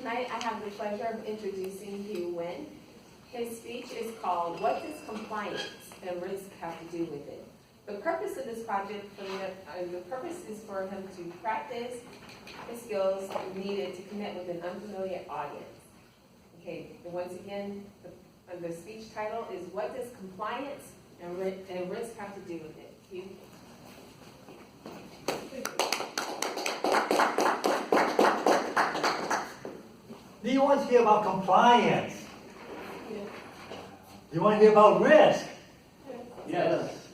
tonight I have the pleasure of introducing Hugh Nguyen. His speech is called, "What Does Compliance and Risk Have to Do with It?" The purpose of this project, the purpose is for him to practice the skills needed to connect with an unfamiliar audience. Okay, and once again, the speech title is, "What Does Compliance and Risk Have to Do with It?" Hugh? Do you want to hear about compliance? Yeah. Do you want to hear about risk? Yes.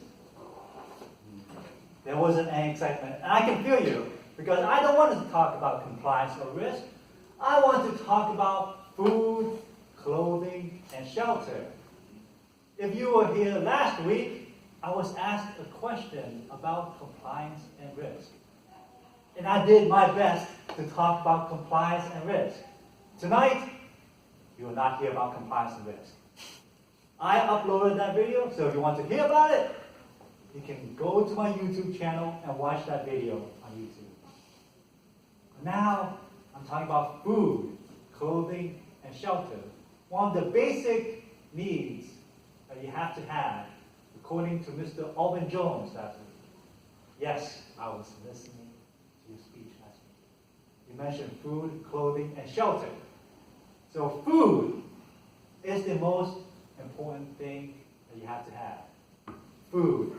There wasn't any excitement. And I can feel you, because I don't want to talk about compliance or risk. I want to talk about food, clothing, and shelter. If you were here last week, I was asked a question about compliance and risk. And I did my best to talk about compliance and risk. Tonight, you will not hear about compliance and risk. I uploaded that video, so if you want to hear about it, you can go to my YouTube channel and watch that video on YouTube. Now, I'm talking about food, clothing, and shelter. One of the basic needs that you have to have, according to Mr. Alvin Jones last week. Yes, I was listening to your speech last week. You mentioned food, clothing, and shelter. So food is the most important thing that you have to have. Food.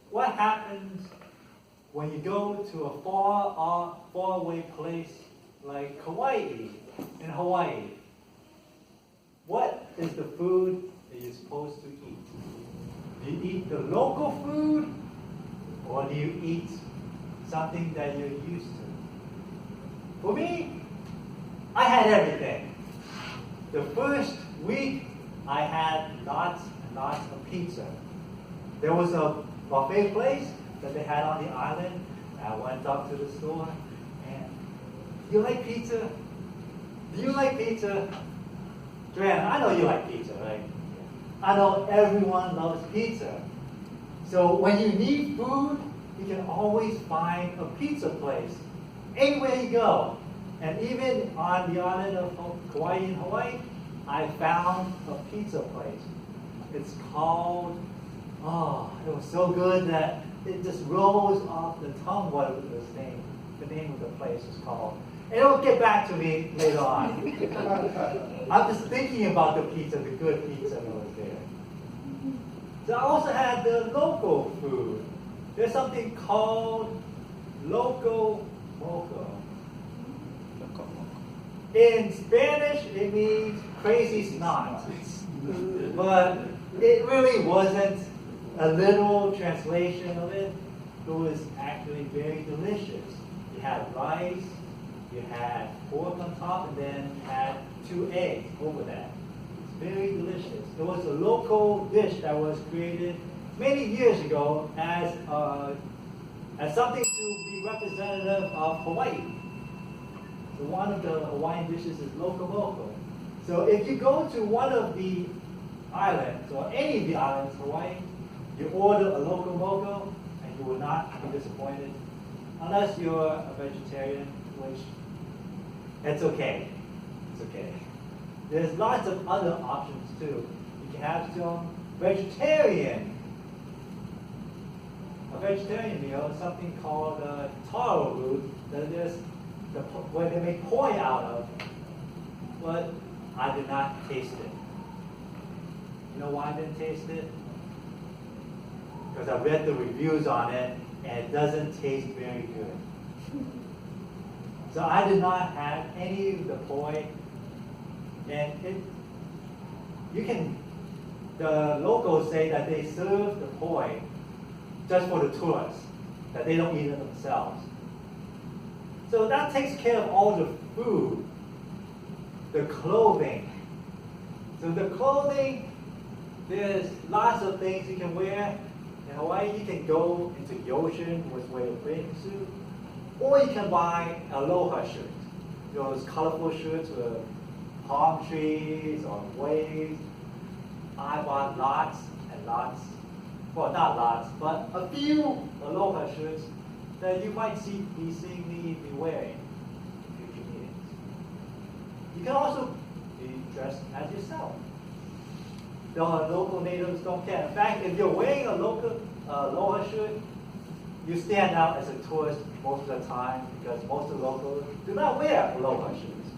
What happens when you go to a far away place like Hawaii? In Hawaii, what is the food that you're supposed to eat? Do you eat the local food, or do you eat something that you're used to? For me, I had everything. The first week, I had lots and lots of pizza. There was a buffet place that they had on the island. I went up to the store, and do you like pizza? Do you like pizza? Joanna, I know you like pizza, right? I know everyone loves pizza. So when you need food, you can always find a pizza place anywhere you go. And even on the island of Kauai in Hawaii, I found a pizza place. It's called, it was so good that it just rolls off the tongue what the name of the place is called. And it'll get back to me later on. I'm just thinking about the pizza, the good pizza that was there. So I also had the local food. There's something called Loco Moco. In Spanish, it means crazy snot. But it really wasn't a literal translation of it. It was actually very delicious. You had rice, you had pork on top, and then you had 2 eggs over that. It's very delicious. It was a local dish that was created many years ago as something to be representative of Hawaii. So one of the Hawaiian dishes is loco moco. So if you go to one of the islands, or any of the islands, Hawaii, you order a loco moco, and you will not be disappointed, unless you're a vegetarian, which it's okay. It's okay. There's lots of other options too. You can have some vegetarian. A vegetarian meal is something called taro root that is where they make poi out of, but I did not taste it. You know why I didn't taste it? Because I read the reviews on it, and it doesn't taste very good. So I did not have any of the poi, and the locals say that they serve the poi just for the tourists, that they don't eat it themselves. So that takes care of all the food, the clothing. So the clothing, there's lots of things you can wear. In Hawaii, you can go into the ocean with wear a bathing suit, or you can buy aloha shirts. Those colorful shirts with palm trees or waves. I bought lots and lots, well, not lots, but a few aloha shirts that you might be seeing me be wearing in future meetings. You can also be dressed as yourself. The local natives don't care. In fact, if you're wearing a local aloha shirt, you stand out as a tourist most of the time because most of the locals do not wear aloha shirts.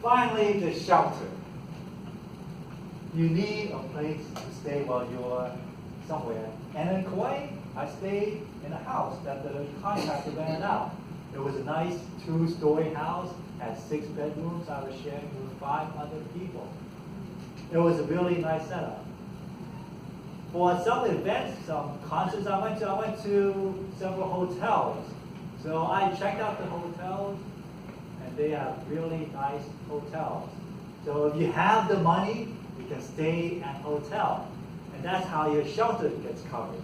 Finally, the shelter. You need a place to stay while you're somewhere. And in Kauai, I stayed in a house that the contractor rented out. It was a nice 2-story house, had 6 bedrooms. I was sharing with 5 other people. It was a really nice setup. For some events, some concerts I went to several hotels. So I checked out the hotels, and they are really nice hotels. So if you have the money, you can stay at a hotel. And that's how your shelter gets covered.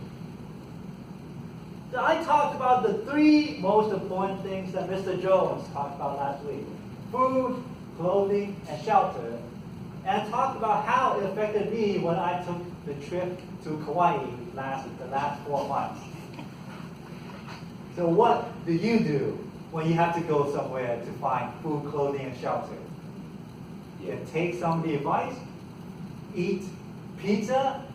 So I talked about the 3 most important things that Mr. Jones talked about last week. Food, clothing, and shelter. And I talked about how it affected me when I took the trip to Kauai the last 4 months. So what do you do when you have to go somewhere to find food, clothing, and shelter? You can take some of the advice, eat pizza,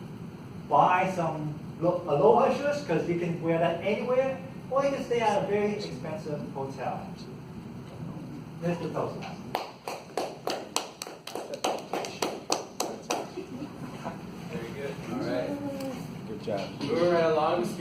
buy some aloha shirts because you can wear that anywhere, or you can stay at a very expensive hotel. Mr. Toastmaster. Very good. All right. Good job. Moving right along, speaking